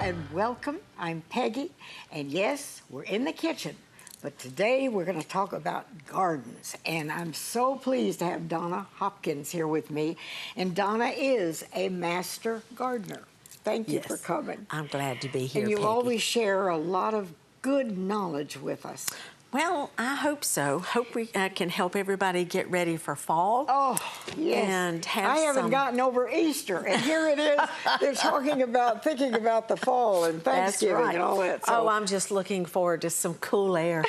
and welcome. I'm Peggy, and yes, we're in the kitchen, but today we're going to talk about gardens, and I'm so pleased to have Donna Hopkins here with me, and Donna is a master gardener. Thank you for coming. I'm glad to be here, and you Peggy. always share a lot of good knowledge with us. Well, I hope so. Hope we can help everybody get ready for fall. Oh, yes. And have I haven't gotten over Easter, and here it is. They're thinking about the fall and Thanksgiving and all that. So. Oh, I'm just looking forward to some cool air.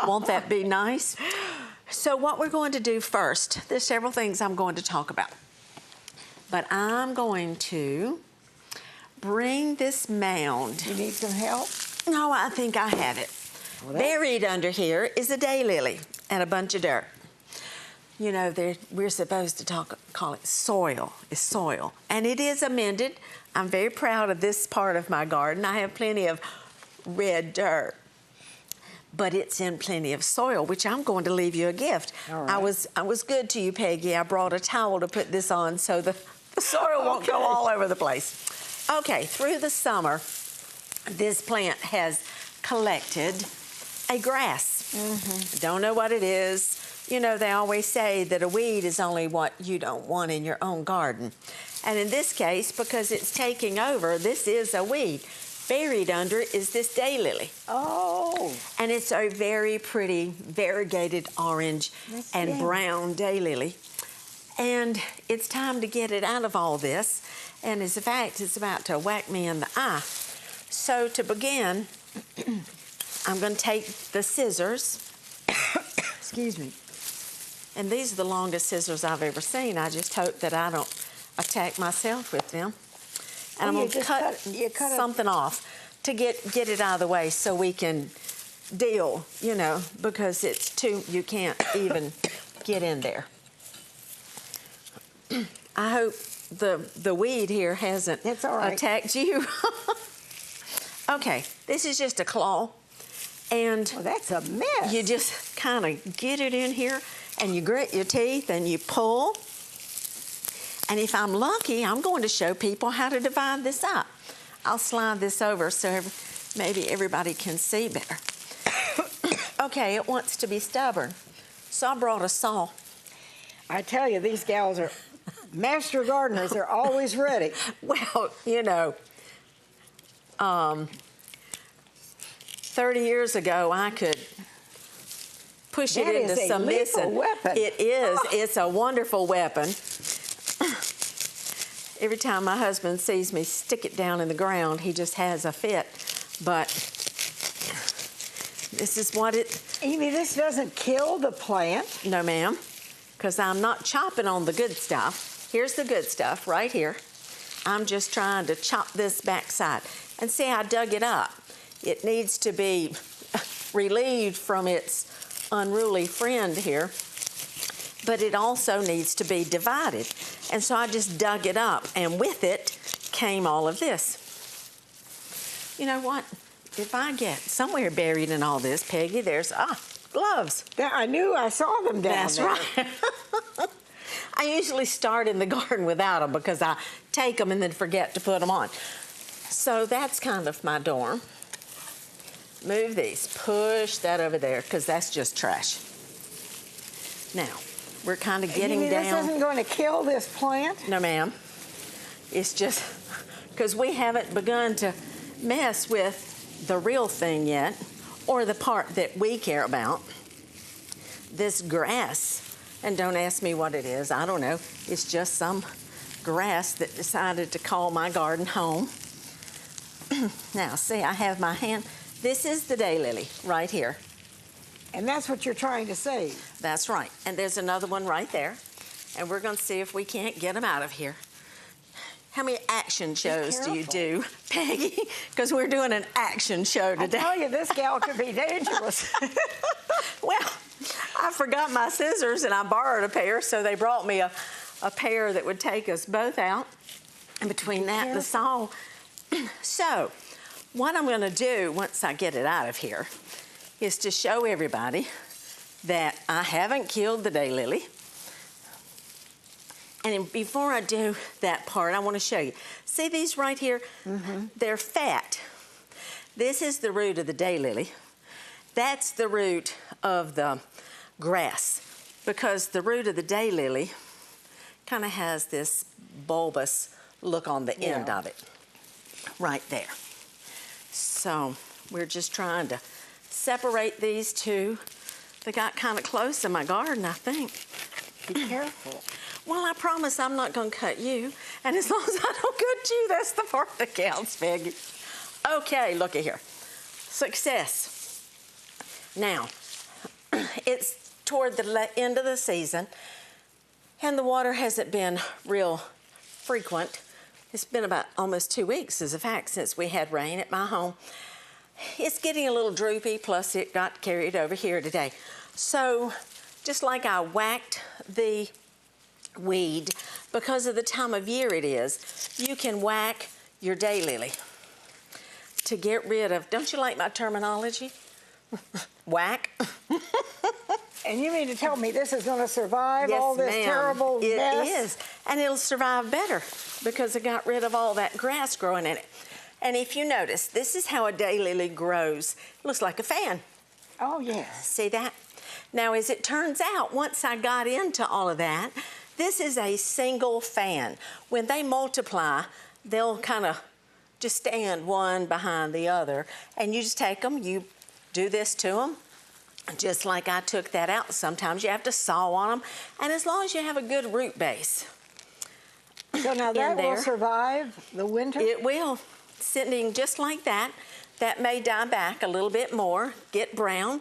Won't that be nice? So what we're going to do first, there's several things I'm going to talk about. But I'm going to bring this mound. You need some help? No, I think I have it. Well, buried under here is a daylily and a bunch of dirt. You know, we're supposed to call it soil. It's soil. And it is amended. I'm very proud of this part of my garden. I have plenty of red dirt. But it's in plenty of soil, which I'm going to leave you a gift. All right. I was good to you, Peggy. I brought a towel to put this on so the soil won't go all over the place. Okay, through the summer, this plant has collected a grass. Don't know what it is. You know, they always say that a weed is only what you don't want in your own garden. And in this case, because it's taking over, this is a weed. Buried under is this daylily. Oh. And it's a very pretty variegated orange and brown daylily. And it's time to get it out of all this. And as a fact, it's about to whack me in the eye. So to begin, I'm going to take the scissors. Excuse me. And these are the longest scissors I've ever seen. I just hope that I don't attack myself with them. And I'm going to cut something off to get it out of the way so we can deal, you know, because it's you can't even get in there. I hope the weed here hasn't attacked you. Okay, this is just a claw. And that's a mess. You just kind of get it in here and you grit your teeth and you pull. And if I'm lucky, I'm going to show people how to divide this up. I'll slide this over so maybe everybody can see better. Okay, it wants to be stubborn. So I brought a saw. I tell you, these gals are master gardeners. They're always ready. Well, you know, 30 years ago, I could push it into some missing. Weapon. It is. It's a wonderful weapon. Every time my husband sees me stick it down in the ground, he just has a fit. But this is what it... Evie, this doesn't kill the plant. No, ma'am, because I'm not chopping on the good stuff. Here's the good stuff right here. I'm just trying to chop this backside. And see, I dug it up. It needs to be relieved from its unruly friend here, but it also needs to be divided. And so I just dug it up, and with it came all of this. You know what? If I get somewhere buried in all this, Peggy, there's, gloves. I knew I saw them down there. That's right. I usually start in the garden without them because I take them and then forget to put them on. So that's kind of my dorm. Move these, push that over there, because that's just trash. Now, we're kind of getting down. This isn't going to kill this plant? No, ma'am. It's just because we haven't begun to mess with the real thing yet, or the part that we care about. This grass, and don't ask me what it is, I don't know. It's just some grass that decided to call my garden home. Now, see, I have my hand. This is the daylily right here. And that's what you're trying to save. That's right. And there's another one right there. And we're going to see if we can't get them out of here. How many action shows do you do, Peggy? Because we're doing an action show today. I tell you, this gal could be dangerous. Well, I forgot my scissors and I borrowed a pair, so they brought me a pair that would take us both out. And between that and the saw. So, what I'm going to do once I get it out of here is to show everybody that I haven't killed the daylily. And before I do that part, I want to show you. See these right here? They're fat. This is the root of the daylily. That's the root of the grass, because the root of the daylily kind of has this bulbous look on the end of it, right there. So we're just trying to separate these two. They got kind of close in my garden, I think. Be careful. Well, I promise I'm not going to cut you. And as long as I don't cut you, that's the part that counts, Peggy. Okay, look at here. Success. Now, it's toward the end of the season, and the water hasn't been real frequent. It's been about almost 2 weeks, as a fact, since we had rain at my home. It's getting a little droopy, plus it got carried over here today. So, just like I whacked the weed, because of the time of year it is, you can whack your daylily to get rid of, don't you like my terminology? Whack. And you mean to tell me this is going to survive all this terrible mess? It is, and it'll survive better because it got rid of all that grass growing in it. And if you notice, this is how a daylily grows. It looks like a fan. Oh, yes. See that? Now, as it turns out, once I got into all of that, this is a single fan. When they multiply, they'll kind of just stand one behind the other, and you just take them, you do this to them, just like I took that out. Sometimes you have to saw on them, and as long as you have a good root base. So now that will survive the winter? It will. Sitting just like that. That may die back a little bit more, get brown,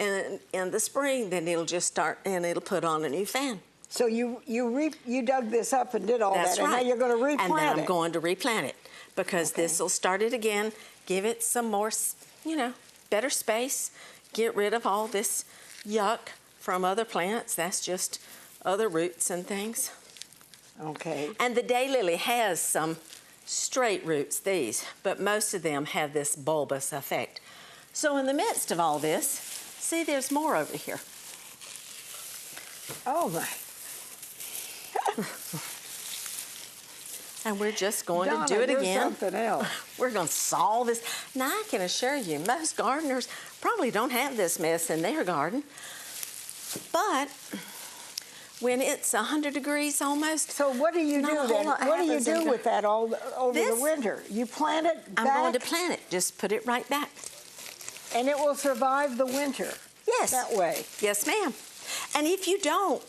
and in the spring, then it'll just start, and it'll put on a new fan. So you dug this up and did all That's that, right. and now you're going to replant it. And then I'm going to replant it, because this will start it again, give it some more, you know, better space, get rid of all this yuck from other plants. That's just other roots and things. Okay. And the daylily has some straight roots, these, but most of them have this bulbous effect. So in the midst of all this, see, there's more over here. Oh, my. And we're just going Donna, to do it there's again. something else. We're going to solve this. Now, I can assure you, most gardeners probably don't have this mess in their garden. But when it's 100 degrees almost, So what do you do then? What do you do with that over the winter? You plant it back? I'm going to plant it. Just put it right back. And it will survive the winter? Yes. That way? Yes, ma'am. And if you don't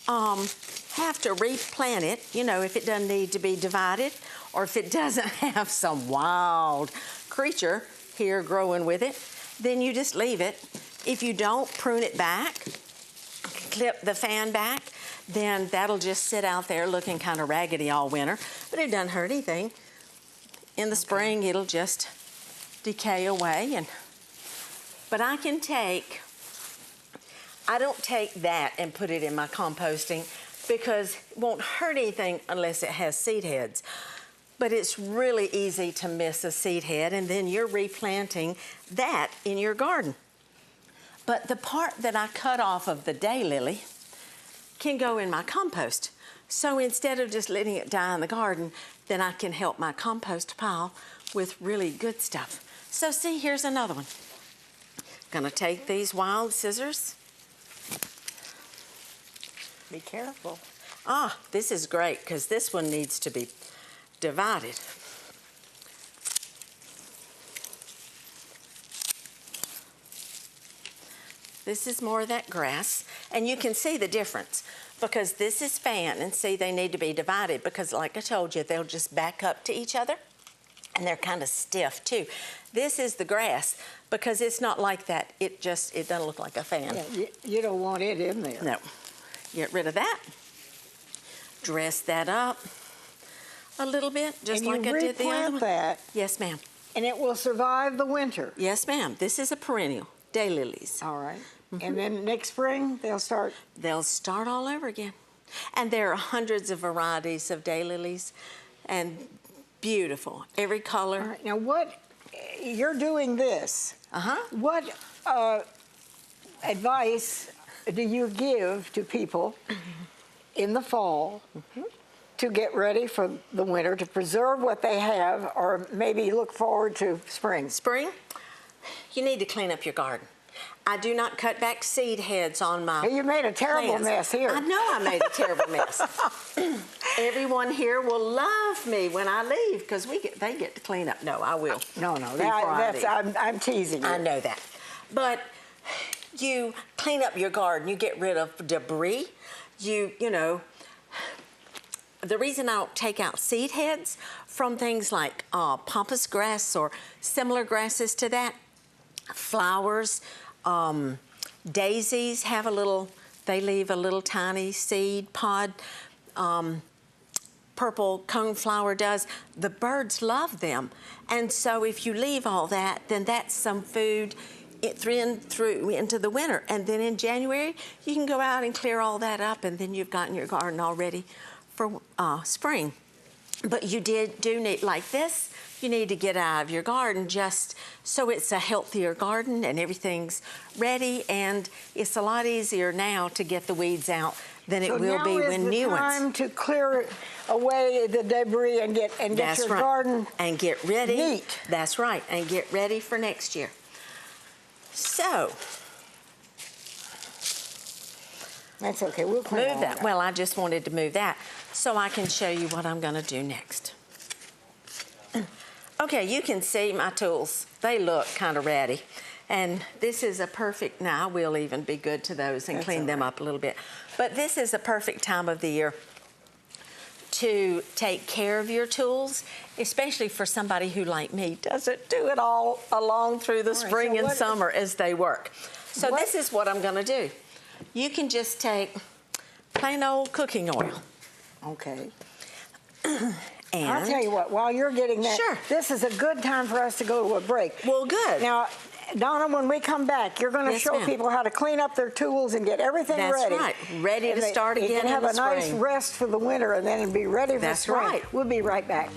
have to replant it, you know, if it doesn't need to be divided, or if it doesn't have some wild creature here growing with it, then you just leave it. If you don't prune it back, clip the fan back, then that'll just sit out there looking kind of raggedy all winter, but it doesn't hurt anything. In the spring, it'll just decay away. But I don't take that and put it in my composting, because it won't hurt anything unless it has seed heads. But it's really easy to miss a seed head, and then you're replanting that in your garden. But the part that I cut off of the daylily can go in my compost. So instead of just letting it die in the garden, then I can help my compost pile with really good stuff. So see, here's another one. Gonna take these wild scissors. Be careful. Ah, this is great, because this one needs to be divided. This is more of that grass, and you can see the difference, because this is fan, and see, they need to be divided, because like I told you, they'll just back up to each other, and they're kind of stiff too. This is the grass, because it's not like that. It doesn't look like a fan. Yeah, you don't want it in there. No. Get rid of that. Dress that up a little bit, just like I did the other one. That, yes, ma'am. and it will survive the winter. Yes, ma'am. This is a perennial, daylilies. All right. And then next spring, they'll start? They'll start all over again. And there are hundreds of varieties of daylilies, and beautiful, every color. All right. Now, you're doing this. What advice do you give to people in the fall to get ready for the winter, to preserve what they have, or maybe look forward to spring? Spring, you need to clean up your garden. I do not cut back seed heads on my You made a terrible plants. mess here. I know I made a terrible mess. Everyone here will love me when I leave because they get to clean up. No, I will. No, I'm teasing you. I know that. But you clean up your garden. You get rid of debris. You know, the reason I don't take out seed heads from things like pampas grass or similar grasses to that, flowers, daisies have they leave a little tiny seed pod. Purple coneflower does. The birds love them. And so if you leave all that, then that's some food through into the winter. And then in January, you can go out and clear all that up, and then you've gotten your garden all ready for spring. But you do need, like this, you need to get out of your garden just so it's a healthier garden and everything's ready, and it's a lot easier now to get the weeds out than it will be when new ones. So now is the time to clear away the debris and get your garden and get ready. Neat. That's right, and get ready for next year. So that's okay. We'll clean move that. Well, I just wanted to move that so I can show you what I'm going to do next. Okay, you can see my tools. They look kind of ratty. And this is a perfect, now I will even be good to those and clean them up a little bit. But this is a perfect time of the year to take care of your tools, especially for somebody who, like me, doesn't do it all along through the spring and summer as they work. So this is what I'm going to do. You can just take plain old cooking oil. Okay. And I'll tell you what, while you're getting that, Sure. This is a good time for us to go to a break. Well, good. Now, Donna, when we come back, you're going to show people how to clean up their tools and get everything ready. That's right. Ready to start again in the spring. They can have a nice rest for the winter and then be ready for spring. That's right. We'll be right back.